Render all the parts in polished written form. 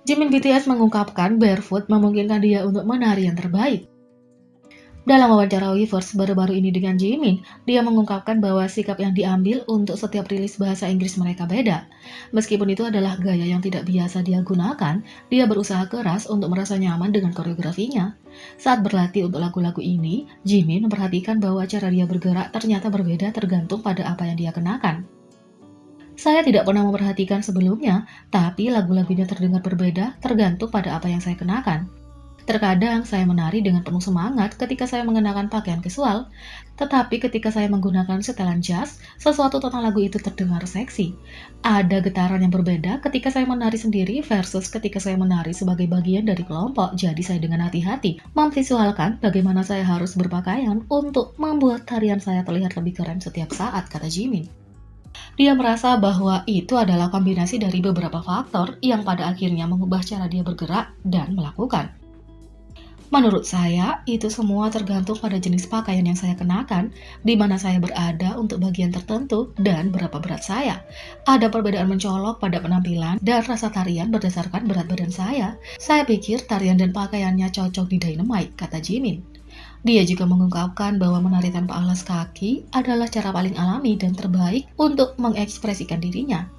Jimin BTS mengungkapkan Barefoot memungkinkan dia untuk menari yang terbaik. Dalam wawancara Weverse baru-baru ini dengan Jimin, dia mengungkapkan bahwa sikap yang diambil untuk setiap rilis bahasa Inggris mereka beda. Meskipun itu adalah gaya yang tidak biasa dia gunakan, dia berusaha keras untuk merasa nyaman dengan koreografinya. Saat berlatih untuk lagu-lagu ini, Jimin memperhatikan bahwa cara dia bergerak ternyata berbeda tergantung pada apa yang dia kenakan. Saya tidak pernah memperhatikan sebelumnya, tapi lagu-lagunya terdengar berbeda tergantung pada apa yang saya kenakan. Terkadang saya menari dengan penuh semangat ketika saya mengenakan pakaian casual, tetapi ketika saya menggunakan setelan jas, sesuatu tentang lagu itu terdengar seksi. Ada getaran yang berbeda ketika saya menari sendiri versus ketika saya menari sebagai bagian dari kelompok, jadi saya dengan hati-hati memvisualkan bagaimana saya harus berpakaian untuk membuat tarian saya terlihat lebih keren setiap saat, kata Jimin. Dia merasa bahwa itu adalah kombinasi dari beberapa faktor yang pada akhirnya mengubah cara dia bergerak dan melakukan. Menurut saya, itu semua tergantung pada jenis pakaian yang saya kenakan, di mana saya berada untuk bagian tertentu, dan berapa berat saya. Ada perbedaan mencolok pada penampilan dan rasa tarian berdasarkan berat badan saya. Saya pikir tarian dan pakaiannya cocok di Dynamite, kata Jimin. Dia juga mengungkapkan bahwa menari tanpa alas kaki adalah cara paling alami dan terbaik untuk mengekspresikan dirinya.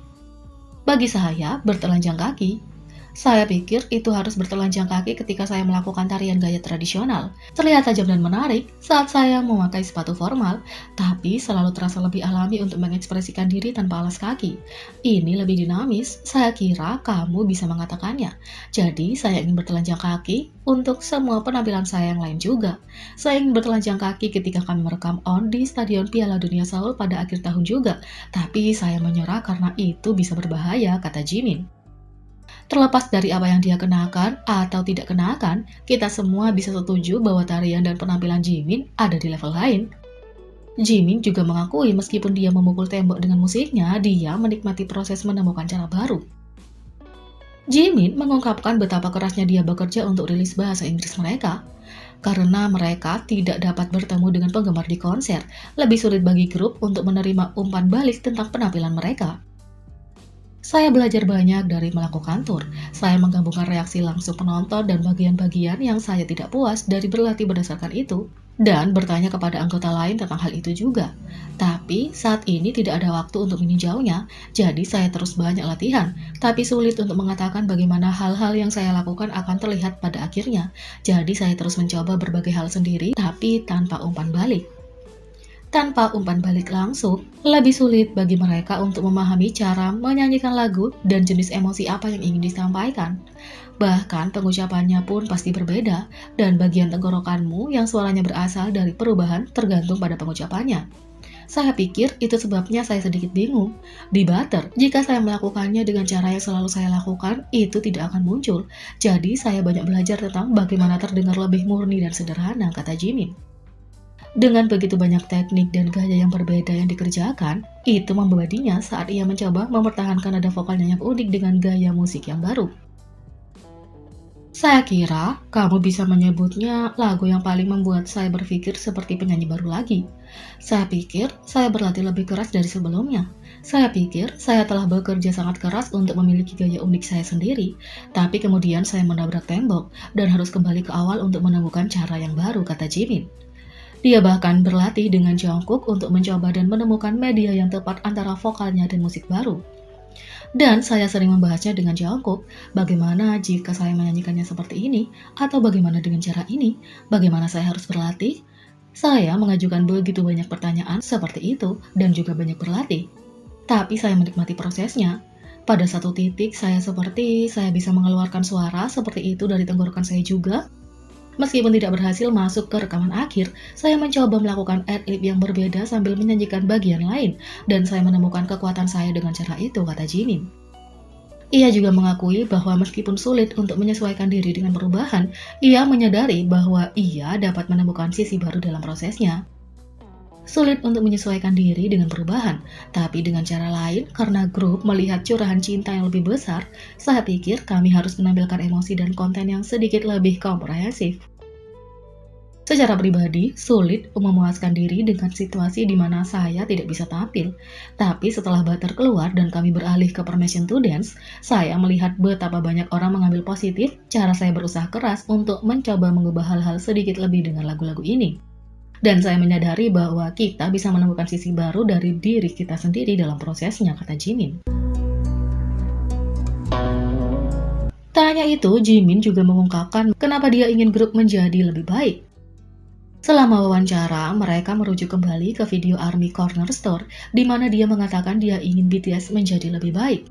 Bagi saya, bertelanjang kaki. Saya pikir itu harus bertelanjang kaki ketika saya melakukan tarian gaya tradisional. Terlihat tajam dan menarik saat saya memakai sepatu formal, tapi selalu terasa lebih alami untuk mengekspresikan diri tanpa alas kaki. Ini lebih dinamis, saya kira kamu bisa mengatakannya. Jadi, saya ingin bertelanjang kaki untuk semua penampilan saya yang lain juga. Saya ingin bertelanjang kaki ketika kami merekam On di Stadion Piala Dunia Seoul pada akhir tahun juga, tapi saya menyerah karena itu bisa berbahaya, kata Jimin. Terlepas dari apa yang dia kenakan atau tidak kenakan, kita semua bisa setuju bahwa tarian dan penampilan Jimin ada di level lain. Jimin juga mengakui meskipun dia memukul tembok dengan musiknya, dia menikmati proses menemukan cara baru. Jimin mengungkapkan betapa kerasnya dia bekerja untuk rilis bahasa Inggris mereka. Karena mereka tidak dapat bertemu dengan penggemar di konser, lebih sulit bagi grup untuk menerima umpan balik tentang penampilan mereka. Saya belajar banyak dari melakukan tur. Saya menggabungkan reaksi langsung penonton dan bagian-bagian yang saya tidak puas dari berlatih berdasarkan itu, dan bertanya kepada anggota lain tentang hal itu juga. Tapi saat ini tidak ada waktu untuk meninjaunya, jadi saya terus banyak latihan, tapi sulit untuk mengatakan bagaimana hal-hal yang saya lakukan akan terlihat pada akhirnya. Jadi saya terus mencoba berbagai hal sendiri, tapi tanpa umpan balik. Tanpa umpan balik langsung, lebih sulit bagi mereka untuk memahami cara menyanyikan lagu dan jenis emosi apa yang ingin disampaikan. Bahkan pengucapannya pun pasti berbeda, dan bagian tenggorokanmu yang suaranya berasal dari perubahan tergantung pada pengucapannya. Saya pikir itu sebabnya saya sedikit bingung. Di Butter, jika saya melakukannya dengan cara yang selalu saya lakukan, itu tidak akan muncul. Jadi saya banyak belajar tentang bagaimana terdengar lebih murni dan sederhana, kata Jimin. Dengan begitu banyak teknik dan gaya yang berbeda yang dikerjakan, itu membebaninya saat ia mencoba mempertahankan nada vokalnya yang unik dengan gaya musik yang baru. Saya kira kamu bisa menyebutnya lagu yang paling membuat saya berpikir seperti penyanyi baru lagi. Saya pikir saya berlatih lebih keras dari sebelumnya. Saya pikir saya telah bekerja sangat keras untuk memiliki gaya unik saya sendiri, tapi kemudian saya menabrak tembok dan harus kembali ke awal untuk menemukan cara yang baru, kata Jimin. Dia bahkan berlatih dengan Jungkook untuk mencoba dan menemukan media yang tepat antara vokalnya dan musik baru. Dan saya sering membahasnya dengan Jungkook, bagaimana jika saya menyanyikannya seperti ini, atau bagaimana dengan cara ini, bagaimana saya harus berlatih. Saya mengajukan begitu banyak pertanyaan seperti itu dan juga banyak berlatih. Tapi saya menikmati prosesnya. Pada satu titik saya bisa mengeluarkan suara seperti itu dari tenggorokan saya juga. Meskipun tidak berhasil masuk ke rekaman akhir, saya mencoba melakukan ad-lib yang berbeda sambil menyanyikan bagian lain, dan saya menemukan kekuatan saya dengan cara itu, kata Jimin. Ia juga mengakui bahwa meskipun sulit untuk menyesuaikan diri dengan perubahan, ia menyadari bahwa ia dapat menemukan sisi baru dalam prosesnya. Sulit untuk menyesuaikan diri dengan perubahan, tapi dengan cara lain karena grup melihat curahan cinta yang lebih besar, saya pikir kami harus menampilkan emosi dan konten yang sedikit lebih komprehensif. Secara pribadi, sulit memuaskan diri dengan situasi di mana saya tidak bisa tampil. Tapi setelah Butter keluar dan kami beralih ke Permission to Dance, saya melihat betapa banyak orang mengambil positif cara saya berusaha keras untuk mencoba mengubah hal-hal sedikit lebih dengan lagu-lagu ini. Dan saya menyadari bahwa kita bisa menemukan sisi baru dari diri kita sendiri dalam prosesnya, kata Jimin. Tak hanya itu, Jimin juga mengungkapkan kenapa dia ingin grup menjadi lebih baik. Selama wawancara, mereka merujuk kembali ke video ARMY Corner Store, di mana dia mengatakan dia ingin BTS menjadi lebih baik.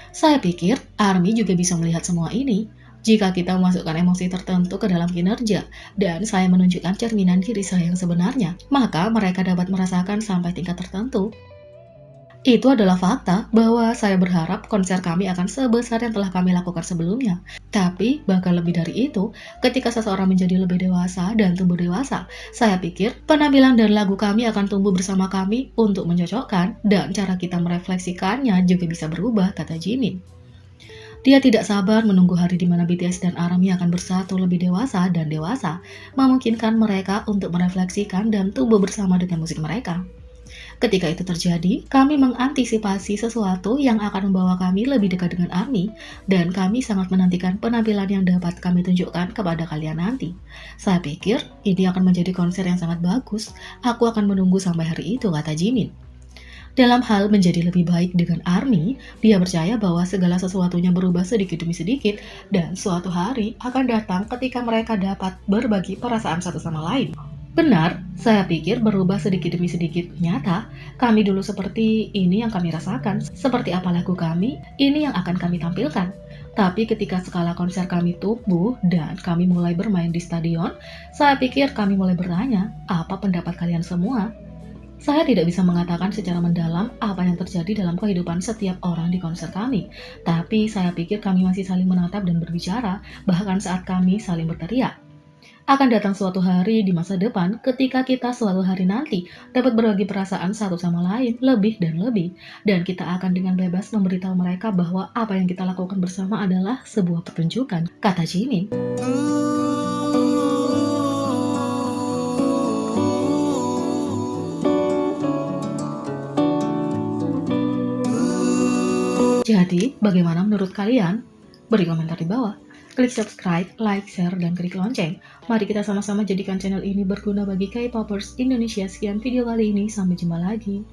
Saya pikir ARMY juga bisa melihat semua ini. Jika kita memasukkan emosi tertentu ke dalam kinerja, dan saya menunjukkan cerminan diri saya yang sebenarnya, maka mereka dapat merasakan sampai tingkat tertentu. Itu adalah fakta bahwa saya berharap konser kami akan sebesar yang telah kami lakukan sebelumnya. Tapi, bahkan lebih dari itu, ketika seseorang menjadi lebih dewasa dan tumbuh dewasa, saya pikir penampilan dan lagu kami akan tumbuh bersama kami untuk mencocokkan, dan cara kita merefleksikannya juga bisa berubah, kata Jimin. Dia tidak sabar menunggu hari di mana BTS dan ARMY akan bersatu lebih dewasa dan dewasa, memungkinkan mereka untuk merefleksikan dan tumbuh bersama dengan musik mereka. Ketika itu terjadi, kami mengantisipasi sesuatu yang akan membawa kami lebih dekat dengan ARMY, dan kami sangat menantikan penampilan yang dapat kami tunjukkan kepada kalian nanti. Saya pikir ini akan menjadi konser yang sangat bagus. Aku akan menunggu sampai hari itu, kata Jimin. Dalam hal menjadi lebih baik dengan ARMY, dia percaya bahwa segala sesuatunya berubah sedikit demi sedikit, dan suatu hari akan datang ketika mereka dapat berbagi perasaan satu sama lain. Benar, saya pikir berubah sedikit demi sedikit. Nyata, kami dulu seperti ini yang kami rasakan, seperti apa lagu kami, ini yang akan kami tampilkan. Tapi ketika skala konser kami tumbuh dan kami mulai bermain di stadion, saya pikir kami mulai bertanya, apa pendapat kalian semua? Saya tidak bisa mengatakan secara mendalam apa yang terjadi dalam kehidupan setiap orang di konser kami, tapi saya pikir kami masih saling menatap dan berbicara, bahkan saat kami saling berteriak. Akan datang suatu hari di masa depan ketika kita suatu hari nanti dapat berbagi perasaan satu sama lain lebih dan lebih, dan kita akan dengan bebas memberitahu mereka bahwa apa yang kita lakukan bersama adalah sebuah pertunjukan, kata Jimin. Jadi, bagaimana menurut kalian? Beri komentar di bawah. Klik subscribe, like, share, dan klik lonceng. Mari kita sama-sama jadikan channel ini berguna bagi K-popers Indonesia. Sekian video kali ini, sampai jumpa lagi.